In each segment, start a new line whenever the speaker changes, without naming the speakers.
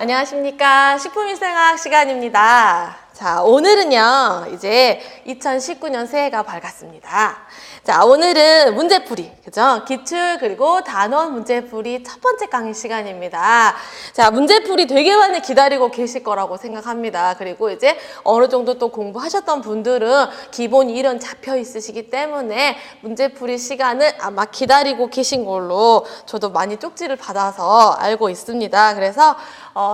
안녕하십니까. 식품위생학 시간입니다. 자, 오늘은요, 이제 2019년 새해가 밝았습니다. 자, 오늘은 문제풀이, 그죠? 기출 그리고 단원 문제풀이 첫 번째 강의 시간입니다. 자, 문제풀이 되게 많이 기다리고 계실 거라고 생각합니다. 그리고 이제 어느 정도 또 공부하셨던 분들은 기본 이론 잡혀 있으시기 때문에 문제풀이 시간을 아마 기다리고 계신 걸로 저도 많이 쪽지를 받아서 알고 있습니다. 그래서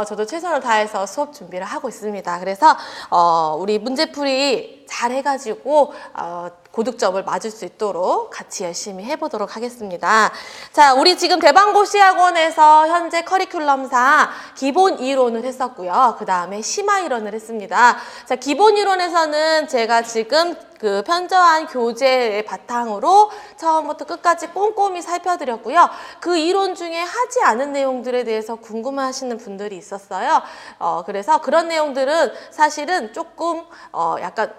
저도 최선을 다해서 수업 준비를 하고 있습니다. 그래서 우리 문제풀이 잘 해가지고 고득점을 맞을 수 있도록 같이 열심히 해보도록 하겠습니다. 자, 우리 지금 대방고시학원에서 현재 커리큘럼상 기본 이론을 했었고요. 그 다음에 심화 이론을 했습니다. 자, 기본 이론에서는 제가 지금 그 편저한 교재의 바탕으로 처음부터 끝까지 꼼꼼히 살펴드렸고요. 그 이론 중에 하지 않은 내용들에 대해서 궁금해하시는 분들이 있었어요. 그래서 그런 내용들은 사실은 조금 약간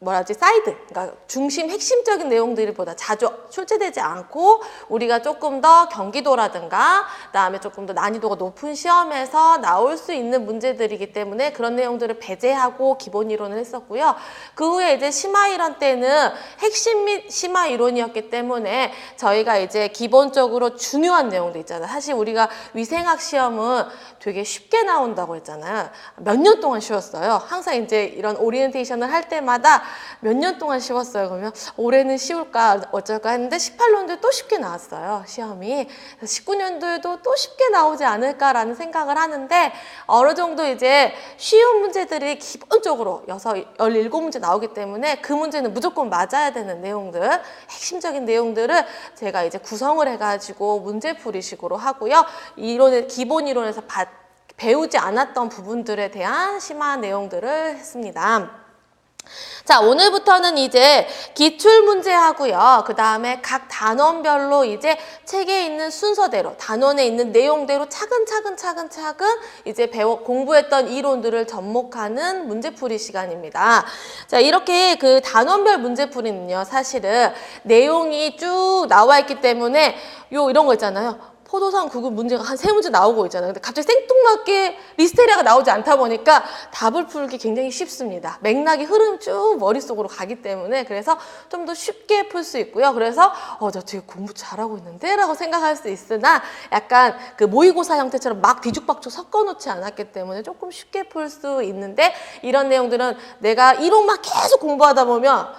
사이드, 그러니까 중심 핵심적인 내용들보다 자주 출제되지 않고 우리가 조금 더 경기도라든가 그다음에 조금 더 난이도가 높은 시험에서 나올 수 있는 문제들이기 때문에 그런 내용들을 배제하고 기본 이론을 했었고요. 그 후에 이제 심화 이론 때는 핵심 및 심화 이론이었기 때문에 저희가 이제 기본적으로 중요한 내용들 있잖아요. 사실 우리가 위생학 시험은 되게 쉽게 나온다고 했잖아요. 몇 년 동안 쉬웠어요. 항상 이제 이런 오리엔테이션을 할 때마다 몇 년 동안 쉬웠어요. 그러면 올해는 쉬울까 어쩔까 했는데 18년도에 또 쉽게 나왔어요. 시험이. 19년도에도 또 쉽게 나오지 않을까라는 생각을 하는데 어느 정도 이제 쉬운 문제들이 기본적으로 17문제 나오기 때문에 그 문제는 무조건 맞아야 되는 내용들, 핵심적인 내용들을 제가 이제 구성을 해가지고 문제풀이식으로 하고요. 기본 이론에서 배우지 않았던 부분들에 대한 심화 내용들을 했습니다. 자, 오늘부터는 이제 기출문제 하고요. 그 다음에 각 단원별로 이제 책에 있는 순서대로, 단원에 있는 내용대로 차근차근 이제 공부했던 이론들을 접목하는 문제풀이 시간입니다. 자, 이렇게 그 단원별 문제풀이는요, 사실은 내용이 쭉 나와 있기 때문에 이런 거 있잖아요. 포도상 구급 문제가 한 3문제 나오고 있잖아요. 근데 갑자기 생뚱맞게 리스테리아가 나오지 않다 보니까 답을 풀기 굉장히 쉽습니다. 맥락이 흐름 쭉 머릿속으로 가기 때문에 그래서 좀 더 쉽게 풀 수 있고요. 그래서 나 되게 공부 잘하고 있는데? 라고 생각할 수 있으나 약간 그 모의고사 형태처럼 막 뒤죽박죽 섞어놓지 않았기 때문에 조금 쉽게 풀 수 있는데 이런 내용들은 내가 이론만 계속 공부하다 보면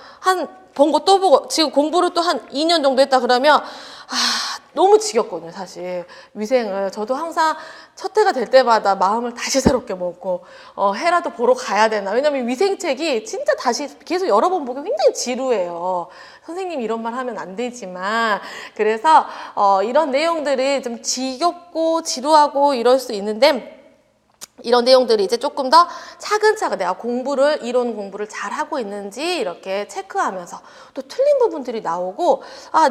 본 거 또 보고 지금 공부를 또 한 2년 정도 했다 그러면 너무 지겹거든요, 사실. 위생을. 저도 항상 첫 해가 될 때마다 마음을 다시 새롭게 먹고, 해라도 보러 가야 되나. 왜냐면 위생책이 진짜 다시 계속 여러 번 보기 굉장히 지루해요. 선생님 이런 말 하면 안 되지만. 그래서, 이런 내용들이 좀 지겹고 지루하고 이럴 수 있는데, 이런 내용들이 이제 조금 더 차근차근 내가 이론 공부를 잘 하고 있는지 이렇게 체크하면서 또 틀린 부분들이 나오고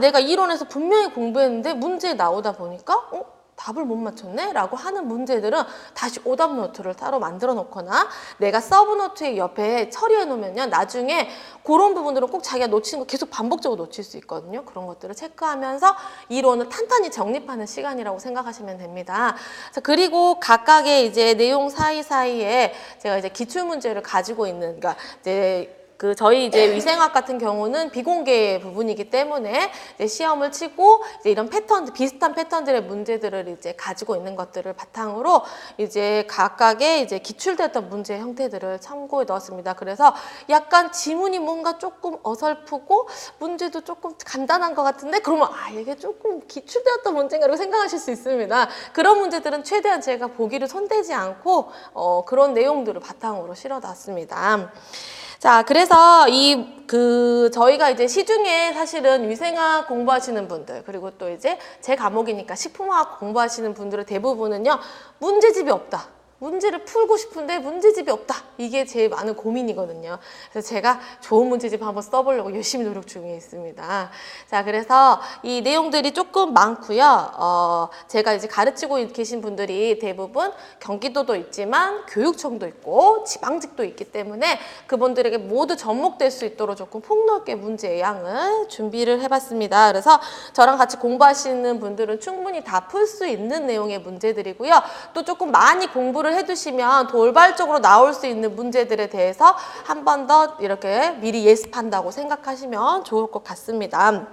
내가 이론에서 분명히 공부했는데 문제에 나오다 보니까 답을 못 맞췄네? 라고 하는 문제들은 다시 오답 노트를 따로 만들어 놓거나 내가 서브 노트의 옆에 처리해 놓으면요. 나중에 그런 부분들은 꼭 자기가 놓치는 거 계속 반복적으로 놓칠 수 있거든요. 그런 것들을 체크하면서 이론을 탄탄히 정립하는 시간이라고 생각하시면 됩니다. 자, 그리고 각각의 이제 내용 사이사이에 제가 이제 기출문제를 가지고 있는, 그러니까 이제 저희 이제 위생학 같은 경우는 비공개 부분이기 때문에 이제 시험을 치고 이제 이런 비슷한 패턴들의 문제들을 이제 가지고 있는 것들을 바탕으로 이제 각각의 이제 기출됐던 문제 형태들을 참고해 넣었습니다. 그래서 약간 지문이 뭔가 조금 어설프고 문제도 조금 간단한 것 같은데 그러면 이게 조금 기출되었던 문제인가 라고 생각하실 수 있습니다. 그런 문제들은 최대한 제가 보기를 손대지 않고 그런 내용들을 바탕으로 실어 놨습니다. 자, 그래서 저희가 이제 시중에 사실은 위생학 공부하시는 분들, 그리고 또 이제 제 과목이니까 식품화학 공부하시는 분들의 대부분은요, 문제집이 없다. 문제를 풀고 싶은데 문제집이 없다. 이게 제일 많은 고민이거든요. 그래서 제가 좋은 문제집 한번 써보려고 열심히 노력 중에 있습니다. 자, 그래서 이 내용들이 조금 많고요. 제가 이제 가르치고 계신 분들이 대부분 경기도도 있지만 교육청도 있고 지방직도 있기 때문에 그분들에게 모두 접목될 수 있도록 조금 폭넓게 문제의 양을 준비를 해봤습니다. 그래서 저랑 같이 공부하시는 분들은 충분히 다 풀 수 있는 내용의 문제들이고요. 또 조금 많이 공부를 준비를 해두시면 돌발적으로 나올 수 있는 문제들에 대해서 한 번 더 이렇게 미리 예습한다고 생각하시면 좋을 것 같습니다.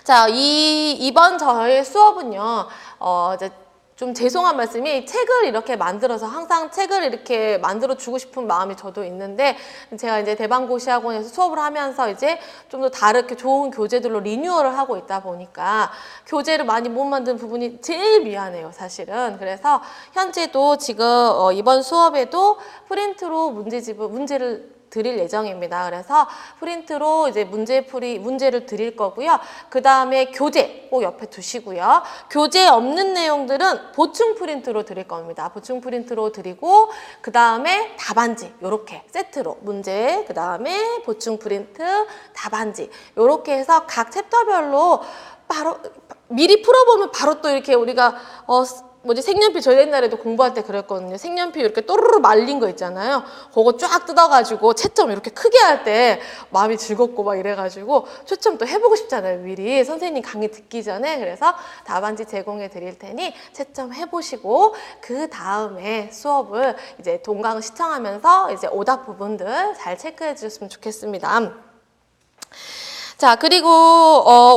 자, 이번 저희 수업은요, 이제 좀 죄송한 말씀이 책을 이렇게 만들어서 항상 책을 이렇게 만들어 주고 싶은 마음이 저도 있는데 제가 이제 대방고시학원에서 수업을 하면서 이제 좀 더 다르게 좋은 교재들로 리뉴얼을 하고 있다 보니까 교재를 많이 못 만든 부분이 제일 미안해요, 사실은. 그래서 현재도 지금 이번 수업에도 프린트로 문제를 드릴 예정입니다. 그래서 프린트로 이제 문제를 드릴 거고요. 그 다음에 교재 꼭 옆에 두시고요. 교재 없는 내용들은 보충 프린트로 드릴 겁니다. 보충 프린트로 드리고 그 다음에 답안지 요렇게 세트로 문제, 그 다음에 보충 프린트, 답안지 요렇게 해서 각 챕터별로 바로 미리 풀어보면 바로 또 이렇게 우리가 색연필 저희 옛날에도 공부할 때 그랬거든요. 색연필 이렇게 또르르 말린 거 있잖아요. 그거 쫙 뜯어가지고 채점 이렇게 크게 할 때 마음이 즐겁고 막 이래가지고 채점 또 해보고 싶잖아요. 미리 선생님 강의 듣기 전에. 그래서 답안지 제공해 드릴 테니 채점 해보시고 그 다음에 수업을 이제 동강 시청하면서 이제 오답 부분들 잘 체크해 주셨으면 좋겠습니다. 자, 그리고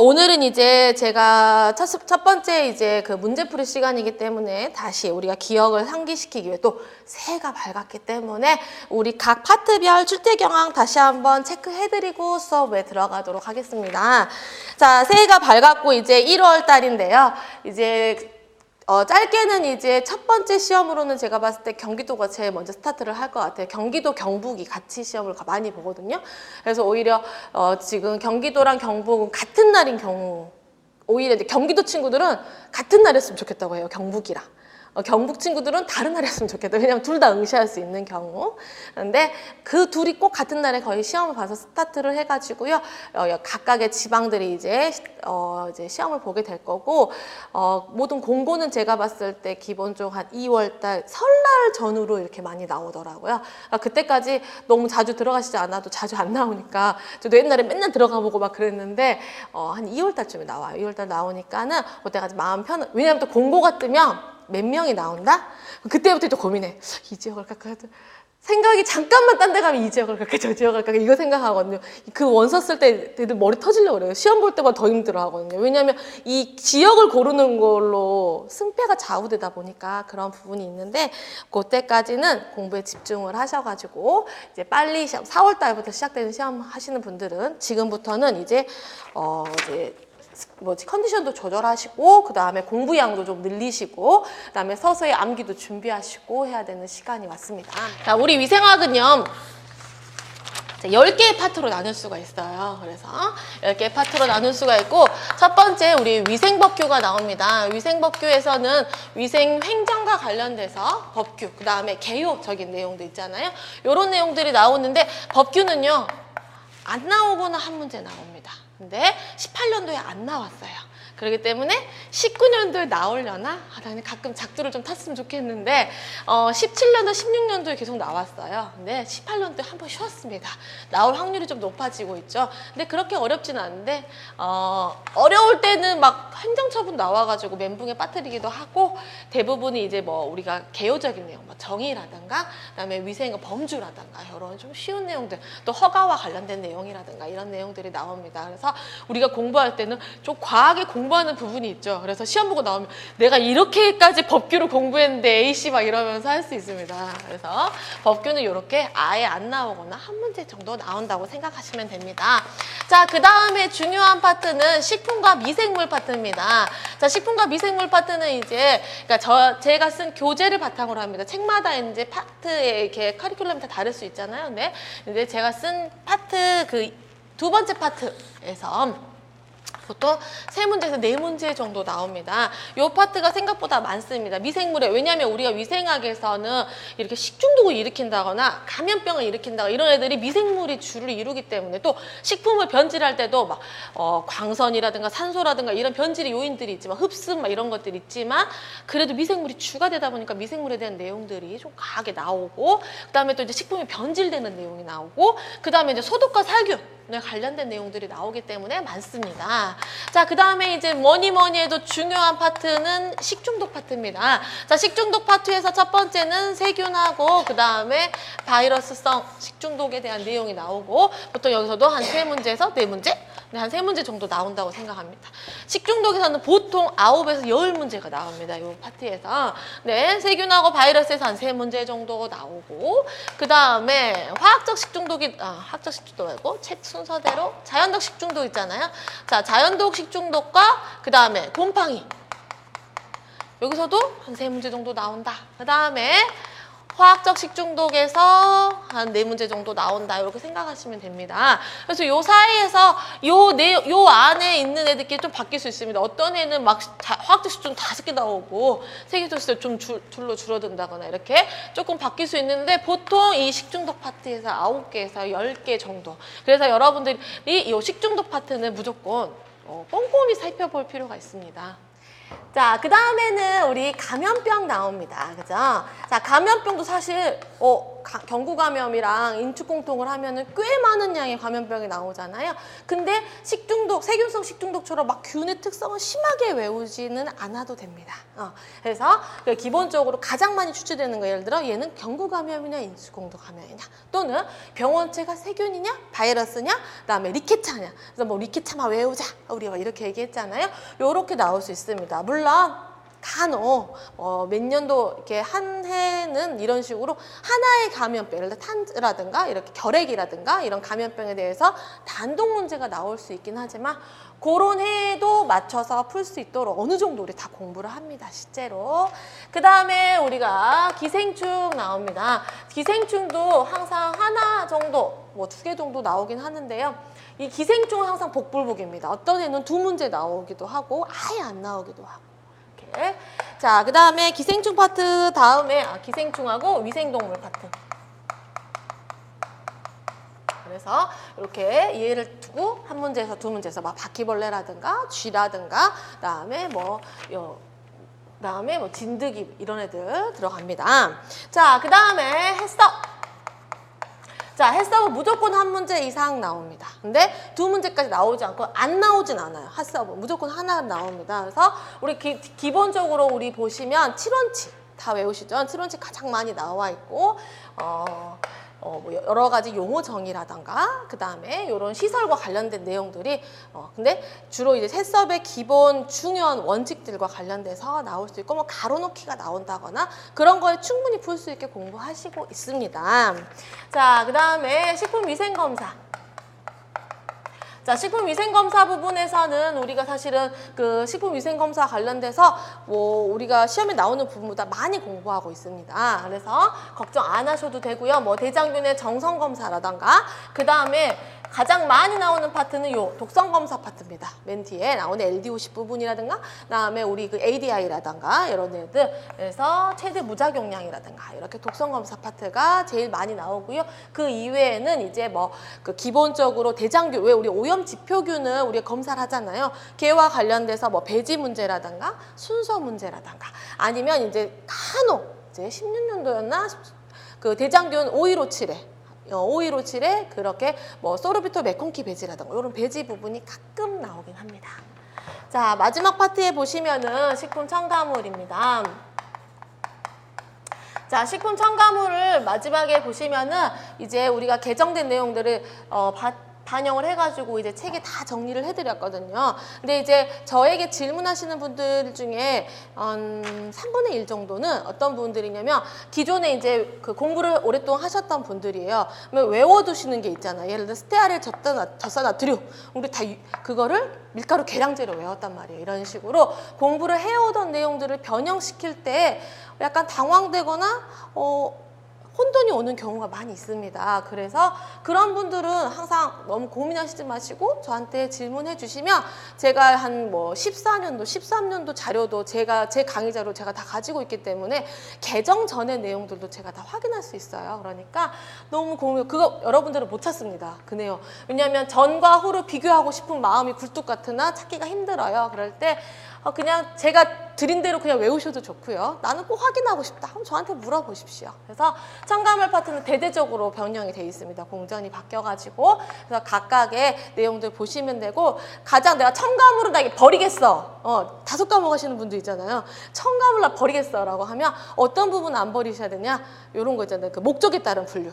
오늘은 이제 제가 첫 번째 이제 그 문제풀이 시간이기 때문에 다시 우리가 기억을 상기시키기 위해 또 새해가 밝았기 때문에 우리 각 파트별 출제 경향 다시 한번 체크해드리고 수업에 들어가도록 하겠습니다. 자, 새해가 밝았고 이제 1월 달인데요. 이제 짧게는 이제 첫 번째 시험으로는 제가 봤을 때 경기도가 제일 먼저 스타트를 할 것 같아요. 경기도, 경북이 같이 시험을 많이 보거든요. 그래서 오히려 지금 경기도랑 경북은 같은 날인 경우, 오히려 이제 경기도 친구들은 같은 날이었으면 좋겠다고 해요. 경북이랑. 경북 친구들은 다른 날이었으면 좋겠다. 왜냐면 둘 다 응시할 수 있는 경우. 그런데 그 둘이 꼭 같은 날에 거의 시험을 봐서 스타트를 해가지고요. 각각의 지방들이 이제 시험을 보게 될 거고, 모든 공고는 제가 봤을 때 기본적으로 한 2월 달 설날 전후로 이렇게 많이 나오더라고요. 그때까지 너무 자주 들어가시지 않아도 자주 안 나오니까 저도 옛날에 맨날 들어가 보고 막 그랬는데 한 2월 달쯤에 나와요. 2월 달 나오니까는 그때까지 마음 편한, 왜냐면 또 공고가 뜨면 몇 명이 나온다? 그때부터 또 고민해. 이 지역을 갈까? 생각이 잠깐만 딴 데 가면 이 지역을 갈까? 저 지역을 갈까? 이거 생각하거든요. 그 원서 쓸 때 애들 머리 터지려고 그래요. 시험 볼 때보다 더 힘들어 하거든요. 왜냐하면 이 지역을 고르는 걸로 승패가 좌우되다 보니까 그런 부분이 있는데 그때까지는 공부에 집중을 하셔가지고 이제 빨리 시험, 4월 달부터 시작되는 시험 하시는 분들은 지금부터는 이제 컨디션도 조절하시고 그 다음에 공부량도 좀 늘리시고 그 다음에 서서히 암기도 준비하시고 해야 되는 시간이 왔습니다. 자, 우리 위생학은요 10개의 파트로 나눌 수가 있어요. 그래서 10개의 파트로 나눌 수가 있고 첫 번째 우리 위생법규가 나옵니다. 위생법규에서는 위생행정과 관련돼서 법규, 그 다음에 개요적인 내용도 있잖아요. 이런 내용들이 나오는데 법규는요 안 나오거나 한 문제 나옵니다. 근데 18년도에 안 나왔어요. 그렇기 때문에 19년도에 나오려나? 나는 가끔 작두를 좀 탔으면 좋겠는데 17년도, 16년도에 계속 나왔어요. 근데 18년도에 한번 쉬었습니다. 나올 확률이 좀 높아지고 있죠. 근데 그렇게 어렵지는 않은데 어려울 때는 막 행정처분 나와가지고 멘붕에 빠뜨리기도 하고 대부분이 이제 우리가 개요적인 내용, 정의라든가 그다음에 위생의 범주라든가 이런 좀 쉬운 내용들, 또 허가와 관련된 내용이라든가 이런 내용들이 나옵니다. 그래서 우리가 공부할 때는 좀 과하게 공부하는 부분이 있죠. 그래서 시험 보고 나오면 내가 이렇게까지 법규를 공부했는데 A씨 막 이러면서 할 수 있습니다. 그래서 법규는 이렇게 아예 안 나오거나 한 문제 정도 나온다고 생각하시면 됩니다. 자, 그 다음에 중요한 파트는 식품과 미생물 파트입니다. 자, 식품과 미생물 파트는 이제 그러니까 제가 쓴 교재를 바탕으로 합니다. 책마다 이제 파트에 이렇게 커리큘럼이 다 다를 수 있잖아요. 네. 근데 제가 쓴 파트 그 두 번째 파트에서 보통 3문제에서 4문제 정도 나옵니다. 이 파트가 생각보다 많습니다. 미생물에, 왜냐하면 우리가 위생학에서는 이렇게 식중독을 일으킨다거나 감염병을 일으킨다거나 이런 애들이 미생물이 주를 이루기 때문에 또 식품을 변질할 때도 막 광선이라든가 산소라든가 이런 변질의 요인들이 있지만 흡습 막 이런 것들이 있지만 그래도 미생물이 주가 되다 보니까 미생물에 대한 내용들이 좀 강하게 나오고 그 다음에 또 이제 식품이 변질되는 내용이 나오고 그 다음에 이제 소독과 살균 네, 관련된 내용들이 나오기 때문에 많습니다. 자, 그 다음에 이제 뭐니 해도 중요한 파트는 식중독 파트입니다. 자, 식중독 파트에서 첫 번째는 세균하고 그 다음에 바이러스성 식중독에 대한 내용이 나오고 보통 여기서도 한 3문제에서 4문제? 네, 한 3문제 정도 나온다고 생각합니다. 식중독에서는 보통 9에서 10문제가 나옵니다. 이 파트에서. 네, 세균하고 바이러스에서 한 3문제 정도 나오고 그 다음에 화학적 식중독이, 화학적 식중독 말고 책 순서대로 자연독 식중독 있잖아요. 자, 자연독 식중독과 그 다음에 곰팡이. 여기서도 한 3문제 정도 나온다. 그 다음에 화학적 식중독에서 한 4문제 정도 나온다. 이렇게 생각하시면 됩니다. 그래서 요 사이에서 요 안에 있는 애들끼리 좀 바뀔 수 있습니다. 어떤 애는 막 화학적 식중독 5개 나오고 세계도시도 좀 줄로 줄어든다거나 이렇게 조금 바뀔 수 있는데 보통 이 식중독 파트에서 9개에서 10개 정도. 그래서 여러분들이 이 식중독 파트는 무조건 꼼꼼히 살펴볼 필요가 있습니다. 자, 그 다음에는 우리 감염병 나옵니다. 그죠? 자, 감염병도 사실, 경구 감염이랑 인축공통을 하면은 꽤 많은 양의 감염병이 나오잖아요. 근데 식중독, 세균성 식중독처럼 막 균의 특성을 심하게 외우지는 않아도 됩니다. 그래서 기본적으로 가장 많이 추출되는 거, 예를 들어 얘는 경구 감염이냐, 인축공통 감염이냐, 또는 병원체가 세균이냐, 바이러스냐, 그다음에 리케차냐. 그래서 뭐 리케차만 외우자, 우리가 이렇게 얘기했잖아요. 요렇게 나올 수 있습니다. 물론 간혹 몇 년도 이렇게 한 해는 이런 식으로 하나의 감염병, 예를 들어 탄라든가 이렇게 결핵이라든가 이런 감염병에 대해서 단독 문제가 나올 수 있긴 하지만 그런 해에도 맞춰서 풀 수 있도록 어느 정도 우리 다 공부를 합니다, 실제로. 그 다음에 우리가 기생충 나옵니다. 기생충도 항상 하나 정도, 뭐 2개 정도 나오긴 하는데요. 이 기생충은 항상 복불복입니다. 어떤 애는 2문제 나오기도 하고 아예 안 나오기도 하고. 이렇게. 자, 그 다음에 기생충 파트 다음에 기생충하고 위생동물 파트. 그래서 이렇게 이해를 두고 한 문제에서 2문제에서 막 바퀴벌레라든가 쥐라든가 그다음에 뭐 진드기 이런 애들 들어갑니다. 자, 그 다음에 해썹. 자, 해썹은 무조건 한 문제 이상 나옵니다. 근데 2문제까지 나오지 않고 안 나오진 않아요. 해썹은 무조건 하나 나옵니다. 그래서 우리 기본적으로 우리 보시면 7원칙 다 외우시죠? 7원칙 가장 많이 나와 있고 뭐 여러 가지 용어 정의라던가 그 다음에 이런 시설과 관련된 내용들이 근데 주로 이제 해썹의 기본 중요한 원칙들과 관련돼서 나올 수 있고 뭐 가로놓기가 나온다거나 그런 거에 충분히 풀 수 있게 공부하시고 있습니다. 자, 그 다음에 식품위생검사. 자, 식품위생검사 부분에서는 우리가 사실은 그 식품위생검사 관련돼서 뭐 우리가 시험에 나오는 부분보다 많이 공부하고 있습니다. 그래서 걱정 안 하셔도 되고요. 뭐 대장균의 정성검사라던가 그 다음에 가장 많이 나오는 파트는 요 독성검사 파트입니다. 맨 뒤에 나오는 LD50 부분이라든가 그다음에 우리 그 ADI라든가 이런 애들 그래서 최대 무작용량이라든가 이렇게 독성검사 파트가 제일 많이 나오고요. 그 이외에는 이제 뭐 그 기본적으로 대장균 왜 우리 오염 지표균을 우리가 검사를 하잖아요. 걔와 관련돼서 뭐 배지 문제라든가 순서 문제라든가 아니면 이제 간혹 이제 16년도였나 그 대장균 5157에 그렇게 뭐 소르비토 메콩키 배지라든가 이런 배지 부분이 가끔 나오긴 합니다. 자, 마지막 파트에 보시면은 식품 첨가물입니다. 자, 식품 첨가물을 마지막에 보시면은 이제 우리가 개정된 내용들을 반영을 해가지고 이제 책에 다 정리를 해드렸거든요. 근데 이제 저에게 질문하시는 분들 중에 3분의 1 정도는 어떤 분들이냐면 기존에 이제 그 공부를 오랫동안 하셨던 분들이에요. 외워두시는 게 있잖아요. 예를 들어 스테아릴 젖산나트륨. 우리 다 그거를 밀가루 계량제로 외웠단 말이에요. 이런 식으로 공부를 해오던 내용들을 변형시킬 때 약간 당황되거나 혼돈이 오는 경우가 많이 있습니다. 그래서 그런 분들은 항상 너무 고민하시지 마시고 저한테 질문해 주시면 제가 한 뭐 14년도, 13년도 자료도 제 강의 자료 제가 다 가지고 있기 때문에 개정 전의 내용들도 제가 다 확인할 수 있어요. 그러니까 너무 그거 여러분들은 못 찾습니다. 그 내용. 왜냐하면 전과 후를 비교하고 싶은 마음이 굴뚝 같으나 찾기가 힘들어요. 그럴 때 그냥 제가 드린 대로 그냥 외우셔도 좋고요. 나는 꼭 확인하고 싶다. 그럼 저한테 물어보십시오. 그래서 첨가물 파트는 대대적으로 변형이 돼 있습니다. 공전이 바뀌어가지고. 그래서 각각의 내용들 보시면 되고, 가장 내가 첨가물을 나 버리겠어. 5과목 하시는 분도 있잖아요. 첨가물 나 버리겠어 라고 하면 어떤 부분 안 버리셔야 되냐? 이런 거 있잖아요. 그 목적에 따른 분류.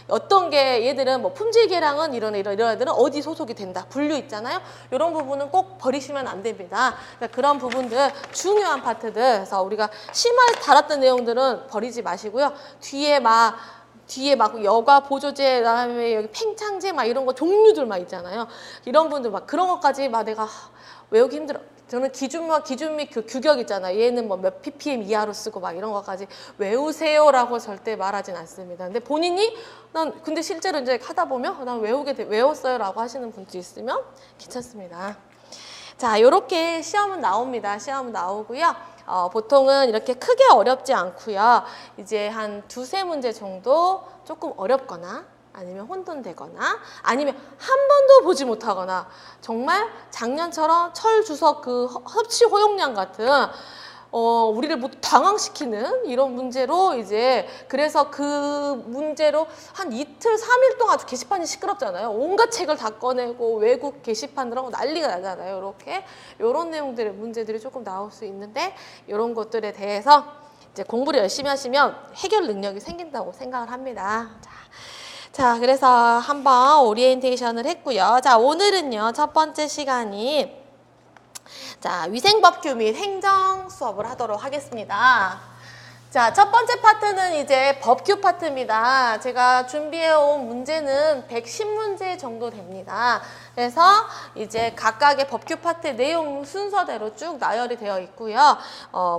어떤 게 얘들은 뭐 품질 계량은 이런 애들은 어디 소속이 된다. 분류 있잖아요. 이런 부분은 꼭 버리시면 안 됩니다. 그러니까 그런 부분들 중요한 파트들. 그래서 우리가 심화에 달았던 내용들은 버리지 마시고요. 뒤에 막 여과 보조제, 그다음에 여기 팽창제 막 이런 거 종류들 막 있잖아요. 이런 분들 막 그런 것까지 막 내가 외우기 힘들어. 저는 기준 및 그 규격 있잖아요. 얘는 뭐 몇 ppm 이하로 쓰고 막 이런 것까지 외우세요라고 절대 말하진 않습니다. 근데 본인이 근데 실제로 이제 하다 보면 난 외웠어요라고 하시는 분도 있으면 괜찮습니다. 자, 이렇게 시험은 나옵니다. 시험은 나오고요. 보통은 이렇게 크게 어렵지 않고요. 이제 한 2-3문제 정도 조금 어렵거나 아니면 혼돈되거나 아니면 한 번도 보지 못하거나 정말 작년처럼 철주석 그 섭취 허용량 같은 우리를 모두 당황시키는 이런 문제로 이제 그래서 그 문제로 한 이틀, 3일 동안 아주 게시판이 시끄럽잖아요. 온갖 책을 다 꺼내고 외국 게시판들하고 난리가 나잖아요. 이렇게 이런 내용들의 문제들이 조금 나올 수 있는데 이런 것들에 대해서 이제 공부를 열심히 하시면 해결 능력이 생긴다고 생각을 합니다. 자, 그래서 한번 오리엔테이션을 했고요. 자, 오늘은요, 첫 번째 시간이 자, 위생법규 및 행정 수업을 하도록 하겠습니다. 자, 첫 번째 파트는 이제 법규 파트입니다. 제가 준비해온 문제는 110문제 정도 됩니다. 그래서 이제 각각의 법규 파트의 내용 순서대로 쭉 나열이 되어 있고요.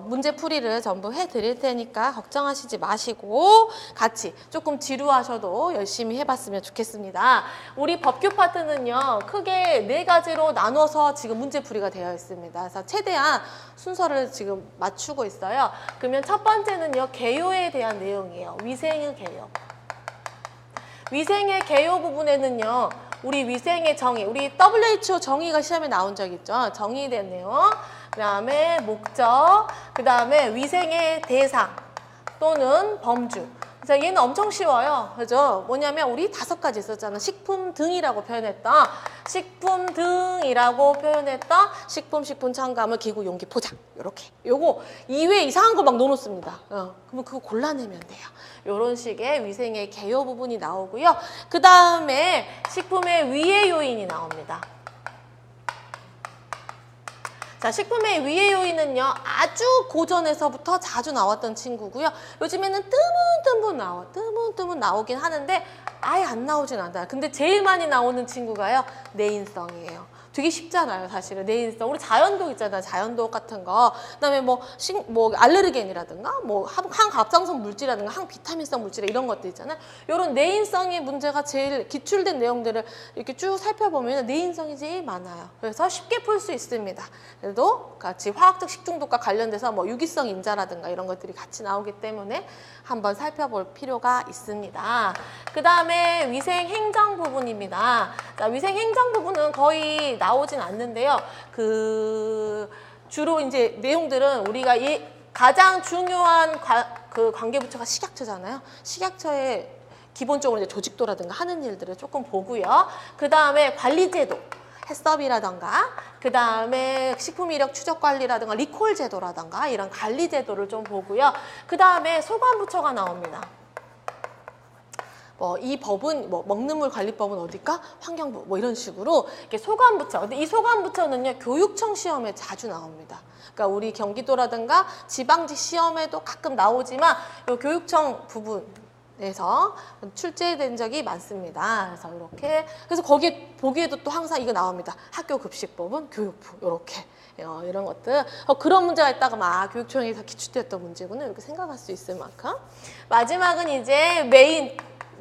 문제 풀이를 전부 해드릴 테니까 걱정하시지 마시고 같이 조금 지루하셔도 열심히 해봤으면 좋겠습니다. 우리 법규 파트는요, 크게 4가지로 나눠서 지금 문제 풀이가 되어 있습니다. 그래서 최대한 순서를 지금 맞추고 있어요. 그러면 첫 번째는요, 개요에 대한 내용이에요. 위생의 개요. 위생의 개요 부분에는요, 우리 위생의 정의, 우리 WHO 정의가 시험에 나온 적 있죠. 정의된 내용, 그 다음에 목적, 그 다음에 위생의 대상 또는 범주. 그래서 얘는 엄청 쉬워요. 그죠? 뭐냐면 우리 5가지 있었잖아. 식품 등이라고 표현했던 식품 첨가물, 기구, 용기, 포장. 요렇게. 요거 이외에 이상한 거 막 넣어놓습니다. 그러면 그거 골라내면 돼요. 요런 식의 위생의 개요 부분이 나오고요. 그 다음에 식품의 위해 요인이 나옵니다. 자, 식품의 위해 요인은요, 아주 고전에서부터 자주 나왔던 친구고요. 요즘에는 뜨문 나오긴 하는데 아예 안 나오진 않아요. 근데 제일 많이 나오는 친구가요, 내인성이에요. 되게 쉽잖아요, 사실은. 내인성. 우리 자연독 있잖아요, 자연독 같은 거. 그다음에 뭐 알레르겐이라든가, 뭐 항갑상선 물질이라든가, 항비타민성 물질 이런 것들 있잖아요. 이런 내인성의 문제가 제일 기출된 내용들을 이렇게 쭉 살펴보면 내인성이 제일 많아요. 그래서 쉽게 풀 수 있습니다. 그래도 같이 화학적 식중독과 관련돼서 뭐 유기성 인자라든가 이런 것들이 같이 나오기 때문에 한번 살펴볼 필요가 있습니다. 그 다음에 위생 행정 부분입니다. 자, 위생 행정 부분은 거의 나오진 않는데요. 주로 이제 내용들은 우리가 가장 중요한 그 관계부처가 식약처잖아요. 식약처의 기본적으로 이제 조직도라든가 하는 일들을 조금 보고요. 그 다음에 관리제도. 해썹이라던가 그 다음에 식품 이력 추적 관리라든가 리콜 제도라든가 이런 관리 제도를 좀 보고요. 그 다음에 소관부처가 나옵니다. 이 법은 먹는 물 관리법은 어딜까? 환경부 이런 식으로 이렇게 소관부처. 근데 이 소관부처는요, 교육청 시험에 자주 나옵니다. 그러니까 우리 경기도라든가 지방직 시험에도 가끔 나오지만 이 교육청 부분에서 출제된 적이 많습니다. 그래서 거기에 보기에도 또 항상 이거 나옵니다. 학교급식법은 교육부 이렇게. 이런 것들 그런 문제가 있다가 교육청에서 기출됐던 문제구나 이렇게 생각할 수 있을 만큼. 마지막은 이제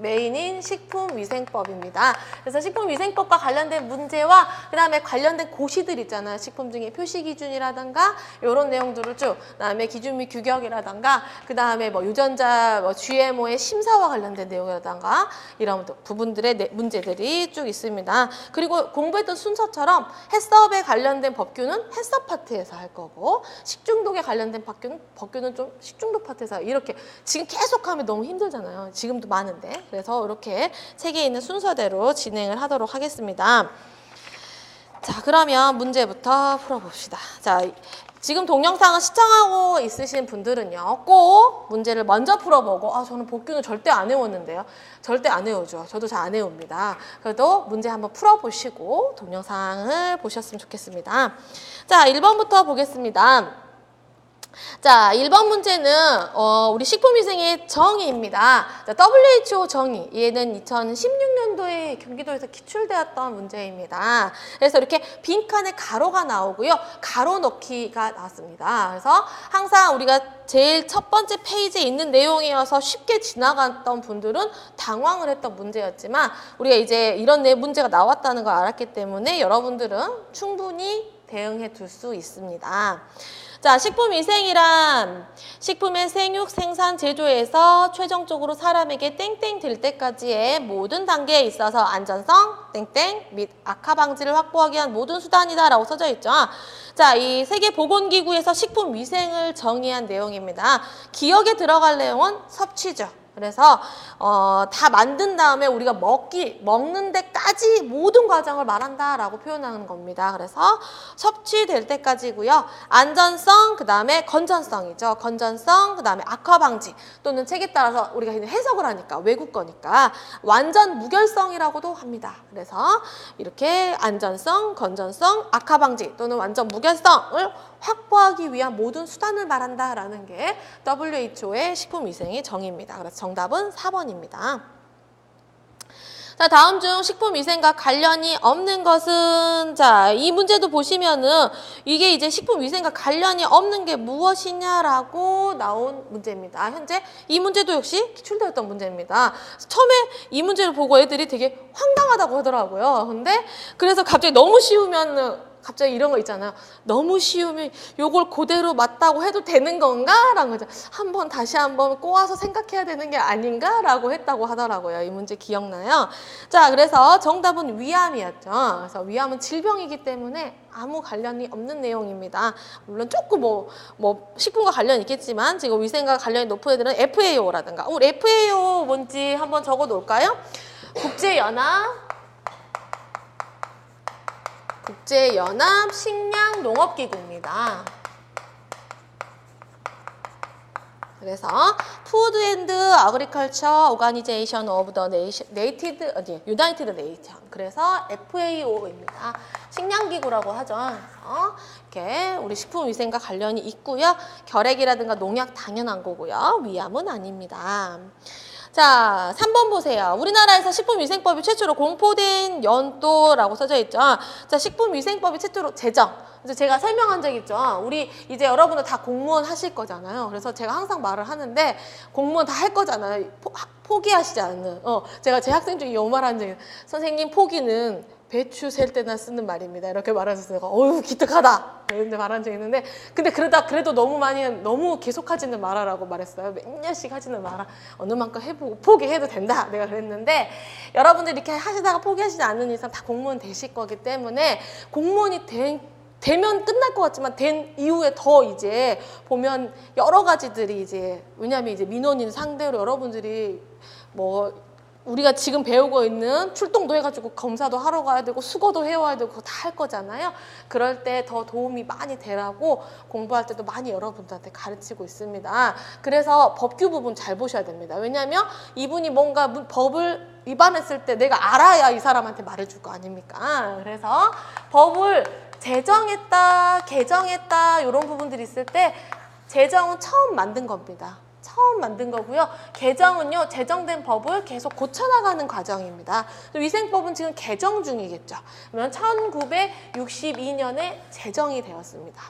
메인인 식품위생법입니다. 그래서 식품위생법과 관련된 문제와 그 다음에 관련된 고시들 있잖아요. 식품 중에 표시기준이라든가 이런 내용들을 쭉, 그 다음에 기준 및 규격이라든가 그 다음에 뭐 유전자 GMO의 심사와 관련된 내용이라든가 이런 부분들의 문제들이 쭉 있습니다. 그리고 공부했던 순서처럼 해썹에 관련된 법규는 해썹 파트에서 할 거고, 식중독에 관련된 법규는 좀 식중독 파트에서, 이렇게 지금 계속 하면 너무 힘들잖아요. 지금도 많은데. 그래서 이렇게 책에 있는 순서대로 진행을 하도록 하겠습니다. 자, 그러면 문제부터 풀어봅시다. 자, 지금 동영상을 시청하고 있으신 분들은요, 꼭 문제를 먼저 풀어보고, 저는 복귀는 절대 안 외웠는데요. 절대 안 외우죠. 저도 잘 안 외웁니다. 그래도 문제 한번 풀어보시고 동영상을 보셨으면 좋겠습니다. 자, 1번부터 보겠습니다. 자, 1번 문제는 우리 식품위생의 정의입니다. 자, WHO 정의. 얘는 2016년도에 경기도에서 기출되었던 문제입니다. 그래서 이렇게 빈칸에 가로가 나오고요. 가로 넣기가 나왔습니다. 그래서 항상 우리가 제일 첫 번째 페이지에 있는 내용이어서 쉽게 지나갔던 분들은 당황을 했던 문제였지만, 우리가 이제 이런 문제가 나왔다는 걸 알았기 때문에 여러분들은 충분히 대응해 둘 수 있습니다. 자, 식품위생이란 식품의 생육, 생산, 제조에서 최종적으로 사람에게 땡땡 될 때까지의 모든 단계에 있어서 안전성, 땡땡 및 악화 방지를 확보하기 위한 모든 수단이다 라고 써져 있죠. 자, 이 세계보건기구에서 식품위생을 정의한 내용입니다. 기억에 들어갈 내용은 섭취죠. 그래서 다 만든 다음에 우리가 먹는 데까지 모든 과정을 말한다라고 표현하는 겁니다. 그래서 섭취될 때까지고요. 안전성, 그 다음에 건전성이죠. 건전성, 그 다음에 악화 방지, 또는 책에 따라서 우리가 해석을 하니까 외국 거니까 완전 무결성이라고도 합니다. 그래서 이렇게 안전성, 건전성, 악화 방지 또는 완전 무결성을 확보하기 위한 모든 수단을 말한다라는 게 WHO의 식품위생의 정의입니다. 그래서 정답은 4번입니다. 자, 다음 중 식품위생과 관련이 없는 것은, 자, 이 문제도 보시면은 이게 이제 식품위생과 관련이 없는 게 무엇이냐라고 나온 문제입니다. 현재 이 문제도 역시 기출되었던 문제입니다. 처음에 이 문제를 보고 애들이 되게 황당하다고 하더라고요. 근데 그래서 갑자기 너무 쉬우면 갑자기 이런 거 있잖아요. 너무 쉬우면 요걸 그대로 맞다고 해도 되는 건가? 라는 거죠. 다시 한번 꼬아서 생각해야 되는 게 아닌가? 라고 했다고 하더라고요. 이 문제 기억나요? 자, 그래서 정답은 위암이었죠. 그래서 위암은 질병이기 때문에 아무 관련이 없는 내용입니다. 물론 조금 식품과 관련이 있겠지만 지금 위생과 관련이 높은 애들은 FAO라든가. 우리 FAO 뭔지 한번 적어 놓을까요? 국제연합 식량농업기구입니다. 그래서 Food and Agriculture Organization of the United Nations. 그래서 FAO입니다. 식량기구라고 하죠. 그래서 이렇게 우리 식품위생과 관련이 있고요. 결핵이라든가 농약 당연한 거고요. 위암은 아닙니다. 자, 3번 보세요. 우리나라에서 식품위생법이 최초로 공포된 연도라고 써져 있죠. 자, 식품위생법이 최초로 제정. 그래서 제가 설명한 적 있죠. 우리 이제 여러분들 다 공무원 하실 거잖아요. 그래서 제가 항상 말을 하는데 공무원 다 할 거잖아요. 포기하시지 않는. 제가 제 학생 중에 이 말 한 적이, 선생님 포기는 배추 셀 때나 쓰는 말입니다. 이렇게 말하셨어요. 어휴, 기특하다. 이런데 말한 적이 있는데, 근데 그래도 너무 계속 하지는 말아라고 말했어요. 몇 년씩 하지는 마라. 어느 만큼 해보고 포기해도 된다. 내가 그랬는데, 여러분들 이렇게 하시다가 포기하시지 않는 이상 다 공무원 되실 거기 때문에, 공무원이 되면 끝날 것 같지만 된 이후에 더 이제 보면 여러 가지들이 이제, 왜냐하면 이제 민원인 상대로 여러분들이 우리가 지금 배우고 있는 출동도 해가지고 검사도 하러 가야 되고 수거도 해와야 되고 그거 다 할 거잖아요. 그럴 때 더 도움이 많이 되라고 공부할 때도 많이 여러분들한테 가르치고 있습니다. 그래서 법규 부분 잘 보셔야 됩니다. 왜냐하면 이분이 뭔가 법을 위반했을 때 내가 알아야 이 사람한테 말해줄 거 아닙니까? 그래서 법을 제정했다, 개정했다 이런 부분들이 있을 때 제정은 처음 만든 겁니다. 처음 만든 거고요. 개정은요, 제정된 법을 계속 고쳐나가는 과정입니다. 위생법은 지금 개정 중이겠죠. 그러면 1962년에 제정이 되었습니다.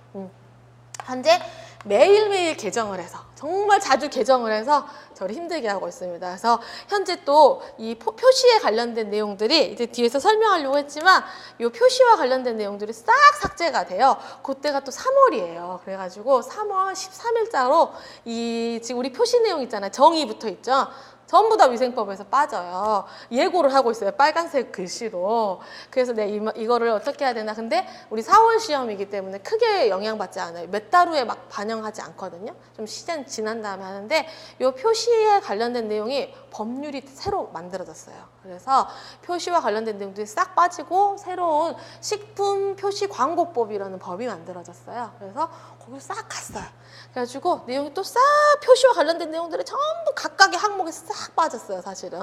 현재 매일매일 개정을 해서 정말 자주 개정을 해서 저를 힘들게 하고 있습니다. 그래서 현재 또 이 표시에 관련된 내용들이 이제 뒤에서 설명하려고 했지만 이 표시와 관련된 내용들이 싹 삭제가 돼요. 그때가 또 3월이에요. 그래가지고 3월 13일자로 이 지금 우리 표시 내용 있잖아요. 정의 붙어 있죠. 전부 다 위생법에서 빠져요. 예고를 하고 있어요. 빨간색 글씨로. 그래서 내가 이거를 어떻게 해야 되나. 근데 우리 4월 시험이기 때문에 크게 영향받지 않아요. 몇 달 후에 막 반영하지 않거든요. 좀 시간 지난 다음에 하는데 이 표시에 관련된 내용이 법률이 새로 만들어졌어요. 그래서 표시와 관련된 내용들이 싹 빠지고 새로운 식품 표시 광고법이라는 법이 만들어졌어요. 그래서 거기 싹 갔어요. 그래가지고 내용이 또 싹 표시와 관련된 내용들이 전부 각각의 항목에 싹 빠졌어요. 사실은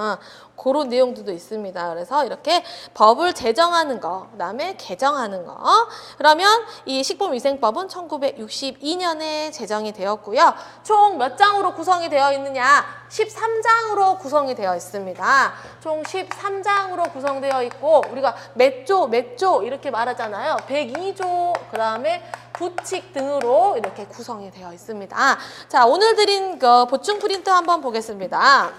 그런 내용들도 있습니다. 그래서 이렇게 법을 제정하는 거, 그다음에 개정하는 거. 그러면 이 식품위생법은 1962년에 제정이 되었고요. 총 몇 장으로 구성이 되어 있느냐? 13장으로 구성이 되어 있습니다. 총 13장으로 구성되어 있고 우리가 몇 조 이렇게 말하잖아요. 102조, 그다음에 부칙 등으로 이렇게 구성이 되어 있습니다. 자, 오늘 드린 그 보충 프린트 한번 보겠습니다.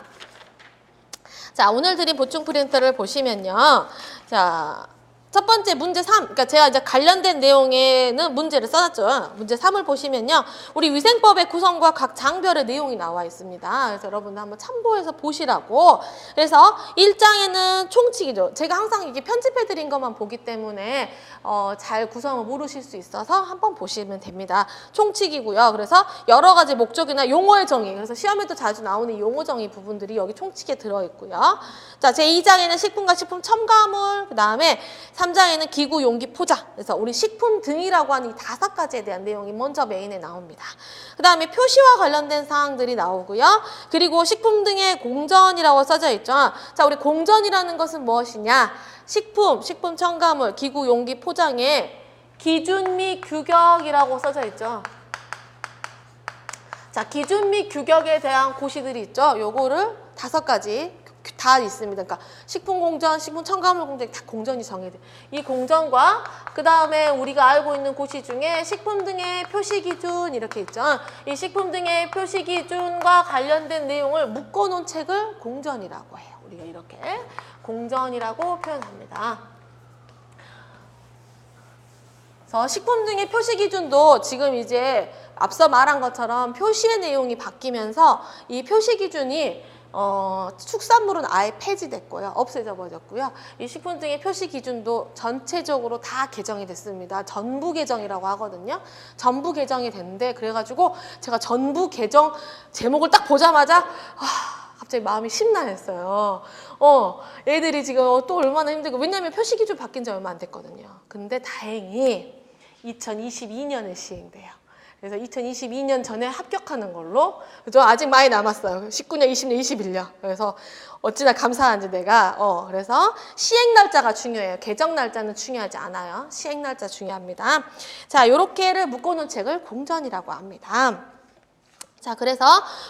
자, 오늘 드린 보충 프린트를 보시면요. 자, 첫 번째 문제 3, 그러니까 제가 이제 관련된 내용에는 문제를 써놨죠. 문제 3을 보시면요. 우리 위생법의 구성과 각 장별의 내용이 나와 있습니다. 그래서 여러분들 한번 참고해서 보시라고. 그래서 1장에는 총칙이죠. 제가 항상 이게 편집해드린 것만 보기 때문에 잘 구성을 모르실 수 있어서 한번 보시면 됩니다. 총칙이고요. 그래서 여러 가지 목적이나 용어의 정의, 그래서 시험에도 자주 나오는 용어 정의 부분들이 여기 총칙에 들어있고요. 자, 제2장에는 식품과 식품 첨가물, 그 다음에 3장에는 기구, 용기, 포장. 그래서 우리 식품 등이라고 하는 이 5가지에 대한 내용이 먼저 메인에 나옵니다. 그 다음에 표시와 관련된 사항들이 나오고요. 그리고 식품 등의 공전이라고 써져 있죠. 자, 우리 공전이라는 것은 무엇이냐? 식품 첨가물, 기구, 용기, 포장에 기준 및 규격이라고 써져 있죠. 자, 기준 및 규격에 대한 고시들이 있죠. 요거를 5가지 다 있습니다. 그러니까 식품 공전, 식품 첨가물 공전 다 공전이 정해돼. 이 공전과 그 다음에 우리가 알고 있는 고시 중에 식품 등의 표시 기준 이렇게 있죠. 이 식품 등의 표시 기준과 관련된 내용을 묶어놓은 책을 공전이라고 해요. 우리가 이렇게 공전이라고 표현합니다. 그래서 식품 등의 표시 기준도 지금 이제 앞서 말한 것처럼 표시의 내용이 바뀌면서 이 표시 기준이 축산물은 아예 폐지됐고요. 없어져 버렸고요. 이 식품 등의 표시 기준도 전체적으로 다 개정이 됐습니다. 전부 개정이라고 하거든요. 전부 개정이 됐는데 그래가지고 제가 전부 개정 제목을 딱 보자마자 갑자기 마음이 심란했어요. 애들이 지금 또 얼마나 힘들고, 왜냐면 표시 기준 바뀐 지 얼마 안 됐거든요. 근데 다행히 2022년에 시행돼요. 그래서 2022년 전에 합격하는 걸로. 그죠? 아직 많이 남았어요. 19년, 20년, 21년. 그래서 어찌나 감사한지 내가. 그래서 시행 날짜가 중요해요. 개정 날짜는 중요하지 않아요. 시행 날짜 중요합니다. 자, 요렇게를 묶어놓은 책을 공전이라고 합니다. 자, 그래서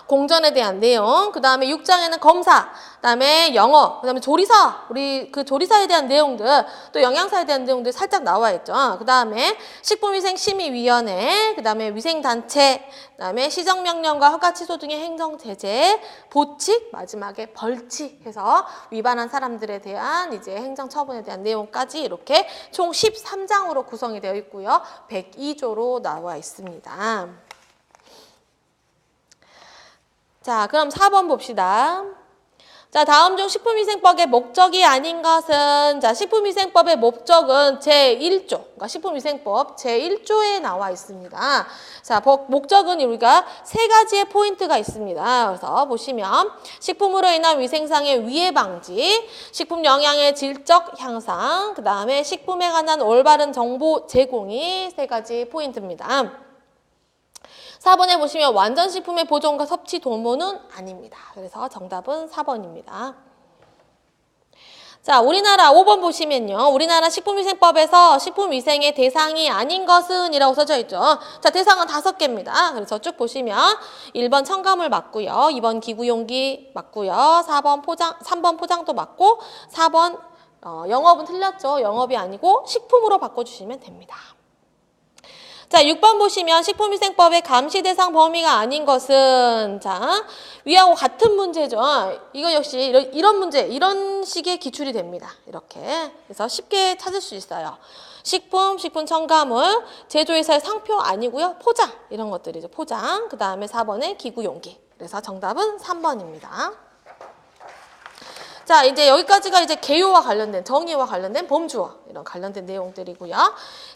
공전에 대한 내용, 그 다음에 6장에는 검사, 그 다음에 영어, 그 다음에 조리사, 우리 그 조리사에 대한 내용들, 또 영양사에 대한 내용들 살짝 나와 있죠. 그 다음에 식품위생심의위원회, 그 다음에 위생단체, 그 다음에 시정명령과 허가취소 등의 행정제재, 보칙, 마지막에 벌칙 해서 위반한 사람들에 대한 이제 행정처분에 대한 내용까지 이렇게 총 13장으로 구성이 되어 있고요. 102조로 나와 있습니다. 자, 그럼 4번 봅시다. 자, 다음 중 식품위생법의 목적이 아닌 것은, 자, 식품위생법의 목적은 제1조, 그러니까 식품위생법 제1조에 나와 있습니다. 자, 목적은 우리가 3가지의 포인트가 있습니다. 그래서 보시면 식품으로 인한 위생상의 위해 방지, 식품 영양의 질적 향상, 그 다음에 식품에 관한 올바른 정보 제공이 3가지 포인트입니다. 4번에 보시면 완전식품의 보존과 섭취 도모는 아닙니다. 그래서 정답은 4번입니다. 자, 우리나라 5번 보시면요. 우리나라 식품위생법에서 식품위생의 대상이 아닌 것은 이라고 써져 있죠. 자, 대상은 5개입니다. 그래서 쭉 보시면 1번 첨가물 맞고요. 2번 기구용기 맞고요. 3번 포장도 맞고 4번 영업은 틀렸죠. 영업이 아니고 식품으로 바꿔주시면 됩니다. 자, 6번 보시면 식품위생법의 감시 대상 범위가 아닌 것은 자, 위하고 같은 문제죠. 이거 역시 이런 문제, 이런 식의 기출이 됩니다. 이렇게. 그래서 쉽게 찾을 수 있어요. 식품, 식품 첨가물, 제조회사의 상표 아니고요. 포장, 이런 것들이죠. 포장. 그 다음에 4번에 기구 용기. 그래서 정답은 3번입니다. 자, 이제 여기까지가 이제 개요와 관련된, 정의와 관련된 범주어, 이런 관련된 내용들이고요.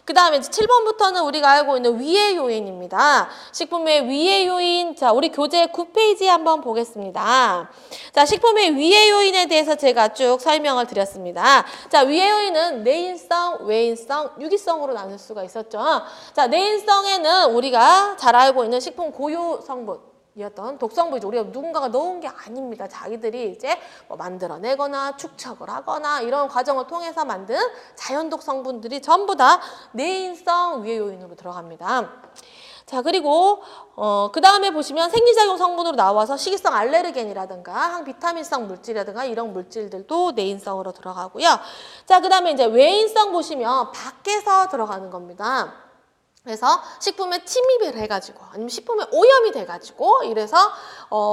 그 다음에 이제 7번부터는 우리가 알고 있는 위해 요인입니다. 식품의 위해 요인, 자, 우리 교재 9페이지에 한번 보겠습니다. 자, 식품의 위해 요인에 대해서 제가 쭉 설명을 드렸습니다. 자, 위해 요인은 내인성, 외인성, 유기성으로 나눌 수가 있었죠. 자, 내인성에는 우리가 잘 알고 있는 식품 고유 성분, 이었던 독성물이죠. 우리가 누군가가 넣은 게 아닙니다. 자기들이 이제 뭐 만들어내거나 축적을 하거나 이런 과정을 통해서 만든 자연독 성분들이 전부 다 내인성 위해 요인으로 들어갑니다. 자, 그리고 그 다음에 보시면 생리작용 성분으로 나와서 식이성 알레르겐이라든가 항비타민성 물질이라든가 이런 물질들도 내인성으로 들어가고요. 자, 그 다음에 이제 외인성 보시면 밖에서 들어가는 겁니다. 그래서 식품에 침입을 해가지고 아니면 식품에 오염이 돼가지고 이래서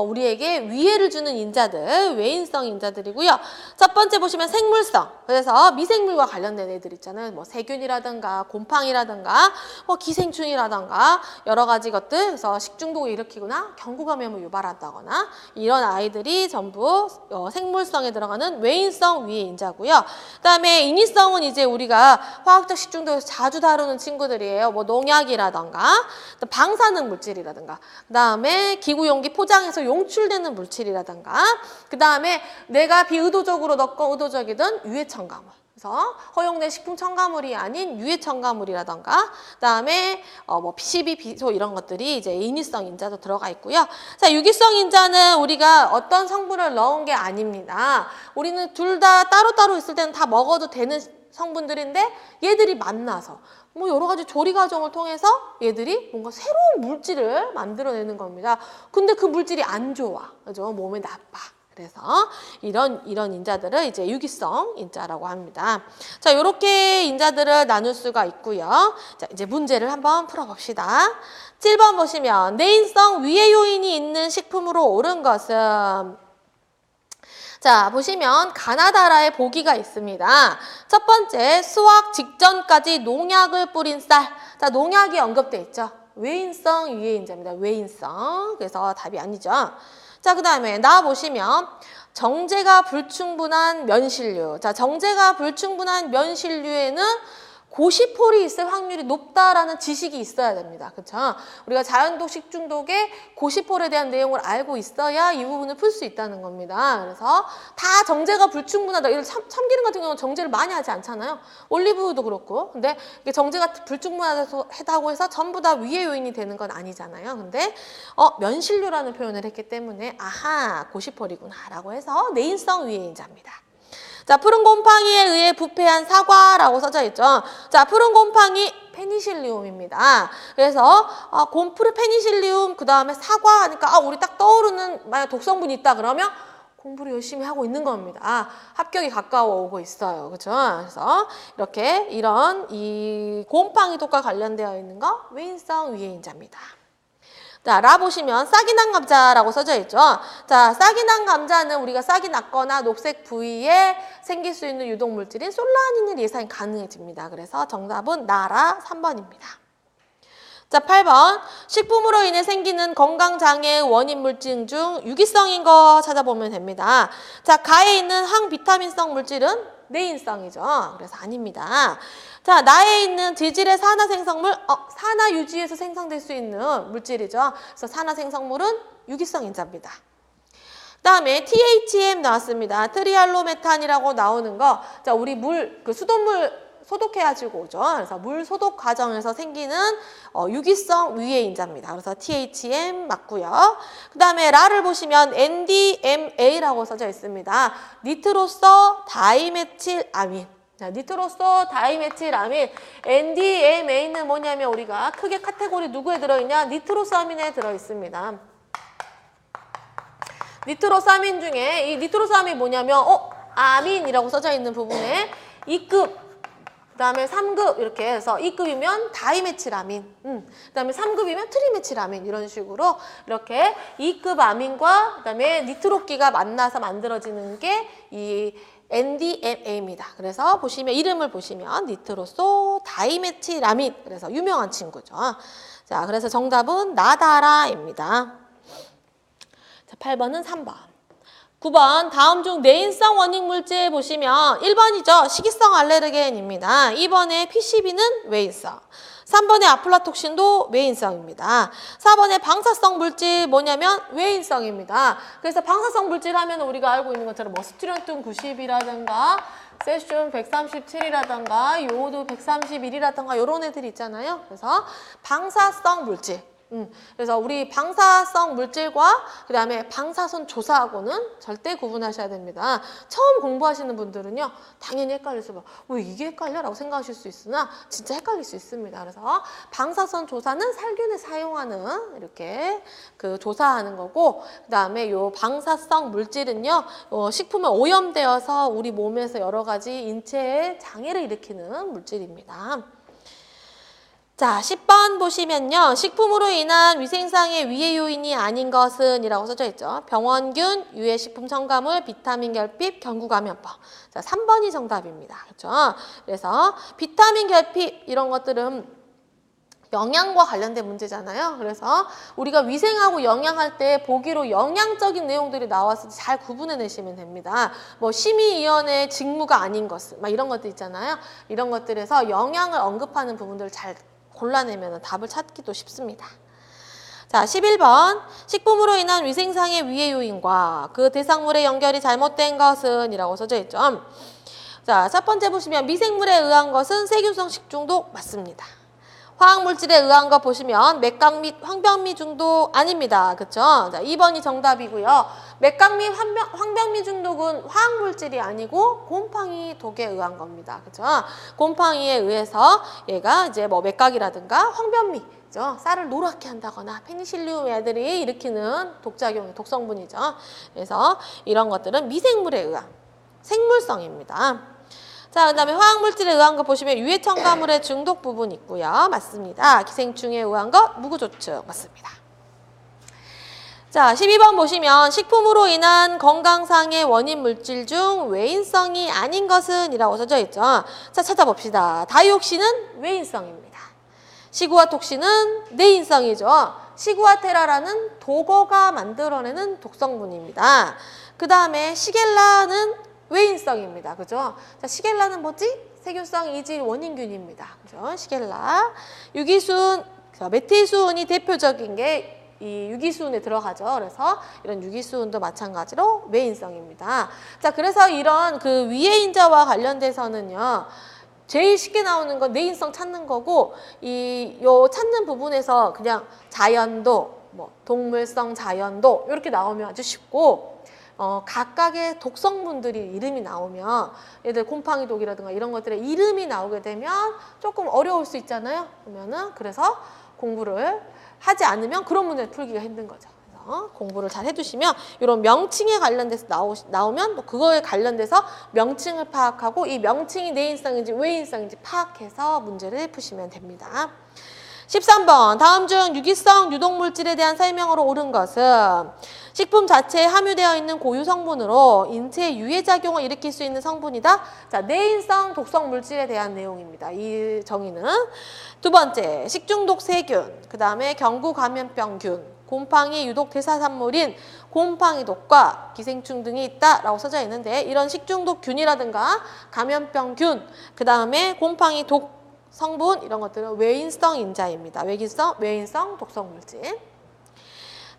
우리에게 위해를 주는 인자들, 외인성 인자들이고요. 첫 번째 보시면 생물성. 그래서 미생물과 관련된 애들 있잖아요. 뭐 세균이라든가 곰팡이라든가 뭐 기생충이라든가 여러 가지 것들. 그래서 식중독을 일으키거나 경구감염을 유발한다거나 이런 아이들이 전부 생물성에 들어가는 외인성 위해 인자고요. 그다음에 인위성은 이제 우리가 화학적 식중독에서 자주 다루는 친구들이에요. 뭐 농약이라던가 방사능 물질이라든가 그 다음에 기구용기 포장해서 용출되는 물질이라든가 그 다음에 내가 비의도적으로 넣건 의도적이든 유해 첨가물 그래서 허용된 식품 첨가물이 아닌 유해 첨가물이라던가 그다음에 뭐 PCB, 비소 이런 것들이 이제 인위성 인자도 들어가 있고요. 자, 유기성 인자는 우리가 어떤 성분을 넣은 게 아닙니다. 우리는 둘 다 따로따로 있을 때는 다 먹어도 되는 성분들인데 얘들이 만나서 뭐 여러 가지 조리 과정을 통해서 얘들이 뭔가 새로운 물질을 만들어내는 겁니다. 근데 그 물질이 안 좋아. 그죠? 몸에 나빠. 그래서 이런 인자들을 이제 유기성 인자라고 합니다. 자, 요렇게 인자들을 나눌 수가 있고요. 자, 이제 문제를 한번 풀어봅시다. 7번 보시면 내인성 위해 요인이 있는 식품으로 옳은 것은 자, 보시면 가나다라의 보기가 있습니다. 첫 번째, 수확 직전까지 농약을 뿌린 쌀. 자, 농약이 언급돼 있죠. 외인성 위해인자입니다. 외인성. 그래서 답이 아니죠. 자, 그 다음에 나와보시면 정제가 불충분한 면실류. 자, 정제가 불충분한 면실류에는 고시폴이 있을 확률이 높다라는 지식이 있어야 됩니다. 그렇죠? 우리가 자연독, 식중독의 고시폴에 대한 내용을 알고 있어야 이 부분을 풀 수 있다는 겁니다. 그래서 다 정제가 불충분하다. 이런 참기름 같은 경우는 정제를 많이 하지 않잖아요. 올리브유도 그렇고. 근데 이게 정제가 불충분하다고 해서 전부 다 위해 요인이 되는 건 아니잖아요. 근데 면실류라는 표현을 했기 때문에 아하, 고시폴이구나라고 해서 내인성 위해인자입니다. 자, 푸른 곰팡이에 의해 부패한 사과라고 써져 있죠. 자, 푸른 곰팡이 페니실리움입니다. 그래서 곰푸르 페니실리움 그 다음에 사과 하니까 우리 딱 떠오르는 만약 독성분이 있다 그러면 공부를 열심히 하고 있는 겁니다. 합격이 가까워 오고 있어요. 그렇죠? 그래서 이렇게 이 곰팡이독과 관련되어 있는 거 외인성 위해인자입니다. 자, 라 보시면 싹이 난 감자라고 써져 있죠. 자, 싹이 난 감자는 우리가 싹이 났거나 녹색 부위에 생길 수 있는 유독물질인 솔라닌을 예상이 가능해집니다. 그래서 정답은 나라 3번입니다. 자, 8번. 식품으로 인해 생기는 건강장애의 원인 물질 중 유기성인 거 찾아보면 됩니다. 자, 가에 있는 항비타민성 물질은 내인성이죠. 그래서 아닙니다. 자, 나에 있는 지질의 산화 생성물, 산화 유지에서 생성될 수 있는 물질이죠. 그래서 산화 생성물은 유기성 인자입니다. 그 다음에 THM 나왔습니다. 트리알로메탄이라고 나오는 거. 자, 우리 수돗물 소독해가지고 오죠. 그래서 물 소독 과정에서 생기는 유기성 위해 인자입니다. 그래서 THM 맞고요. 그 다음에 라를 보시면 NDMA라고 써져 있습니다. 니트로서 다이메틸아민. 자, 니트로소 다이메틸아민 NDMA는 뭐냐면 우리가 크게 카테고리 누구에 들어있냐? 니트로사민에 들어있습니다. 니트로사민 중에 이 니트로사민이 뭐냐면 아민이라고 써져 있는 부분에 2급 그다음에 3급 이렇게 해서 2급이면 다이메틸아민, 그다음에 3급이면 트리메틸아민 이런 식으로 이렇게 2급 아민과 그다음에 니트로기가 만나서 만들어지는 게 이 NDMA입니다. 그래서 보시면 이름을 보시면 니트로소 다이메틸아민, 그래서 유명한 친구죠. 자, 그래서 정답은 나다라입니다. 자, 8번은 3번. 9번 다음 중 내인성 원인 물질 보시면 1번이죠. 식이성 알레르겐입니다. 2번에 PCB는 외인성. 3번의 아플라톡신도 외인성입니다. 4번의 방사성 물질 뭐냐면 외인성입니다. 그래서 방사성 물질 하면 우리가 알고 있는 것처럼 뭐 스트론튬 90이라든가 세슘 137이라든가 요오드 131이라든가 이런 애들이 있잖아요. 그래서 방사성 물질. 그래서 우리 방사성 물질과 그 다음에 방사선 조사하고는 절대 구분하셔야 됩니다. 처음 공부하시는 분들은요, 당연히 헷갈려서 왜 이게 헷갈려? 라고 생각하실 수 있으나 진짜 헷갈릴 수 있습니다. 그래서 방사선 조사는 살균에 사용하는 이렇게 그 조사하는 거고, 그 다음에 요 방사성 물질은요, 식품에 오염되어서 우리 몸에서 여러 가지 인체에 장애를 일으키는 물질입니다. 자, 10번 보시면요. 식품으로 인한 위생상의 위해 요인이 아닌 것은 이라고 써져 있죠. 병원균, 유해식품 첨가물, 비타민 결핍, 경구감염법. 자, 3번이 정답입니다. 그렇죠? 그래서 비타민 결핍 이런 것들은 영양과 관련된 문제잖아요. 그래서 우리가 위생하고 영양할 때 보기로 영양적인 내용들이 나와서 잘 구분해내시면 됩니다. 뭐 심의위원회 직무가 아닌 것은 막 이런 것들 있잖아요. 이런 것들에서 영양을 언급하는 부분들을 잘 골라내면 답을 찾기도 쉽습니다. 자, 11번 식품으로 인한 위생상의 위해 요인과 그 대상물의 연결이 잘못된 것은 이라고 써져 있죠. 자, 첫 번째 보시면 미생물에 의한 것은 세균성 식중독 맞습니다. 화학물질에 의한 거 보시면 맥강 및 황병미 중독 아닙니다. 그쵸? 자, 2번이 정답이고요. 맥강 및 황병미 중독은 화학물질이 아니고 곰팡이 독에 의한 겁니다. 그쵸? 곰팡이에 의해서 얘가 이제 뭐 맥각이라든가 황변미, 그죠? 쌀을 노랗게 한다거나 페니실리움 애들이 일으키는 독작용, 독성분이죠. 그래서 이런 것들은 미생물에 의한 생물성입니다. 자, 그 다음에 화학물질에 의한 거 보시면 유해첨가물의 중독 부분 있고요. 맞습니다. 기생충에 의한 거 무구조축 맞습니다. 자, 12번 보시면 식품으로 인한 건강상의 원인 물질 중 외인성이 아닌 것은 이라고 써져 있죠. 자, 찾아봅시다. 다이옥신은 외인성입니다. 시구아톡신은 내인성이죠. 시구아테라라는 독어가 만들어내는 독성분입니다. 그 다음에 시겔라는 외인성입니다. 그죠? 자, 시겔라는 뭐지? 세균성 이질 원인균입니다. 그죠? 시겔라. 유기순, 메틸수은이 대표적인 게 이 유기수은에 들어가죠. 그래서 이런 유기수은도 마찬가지로 외인성입니다. 자, 그래서 이런 그 위해인자와 관련돼서는요, 제일 쉽게 나오는 건 내인성 찾는 거고, 요 찾는 부분에서 그냥 자연도, 뭐 동물성 자연도 이렇게 나오면 아주 쉽고, 각각의 독성분들이 이름이 나오면 얘들 곰팡이 독이라든가 이런 것들의 이름이 나오게 되면 조금 어려울 수 있잖아요. 그러면은 그래서 공부를 하지 않으면 그런 문제를 풀기가 힘든 거죠. 그래서 공부를 잘 해두시면 이런 명칭에 관련돼서 나오면 또 그거에 관련돼서 명칭을 파악하고 이 명칭이 내인성인지 외인성인지 파악해서 문제를 푸시면 됩니다. 13번 다음 중 유기성 유독물질에 대한 설명으로 옳은 것은 식품 자체에 함유되어 있는 고유 성분으로 인체에 유해작용을 일으킬 수 있는 성분이다. 자, 내인성 독성 물질에 대한 내용입니다. 이 정의는 두 번째 식중독 세균, 그 다음에 경구감염병균, 곰팡이 유독 대사산물인 곰팡이독과 기생충 등이 있다라고 써져 있는데 이런 식중독균이라든가 감염병균, 그 다음에 곰팡이독 성분 이런 것들은 외인성 인자입니다. 외인성 독성물질.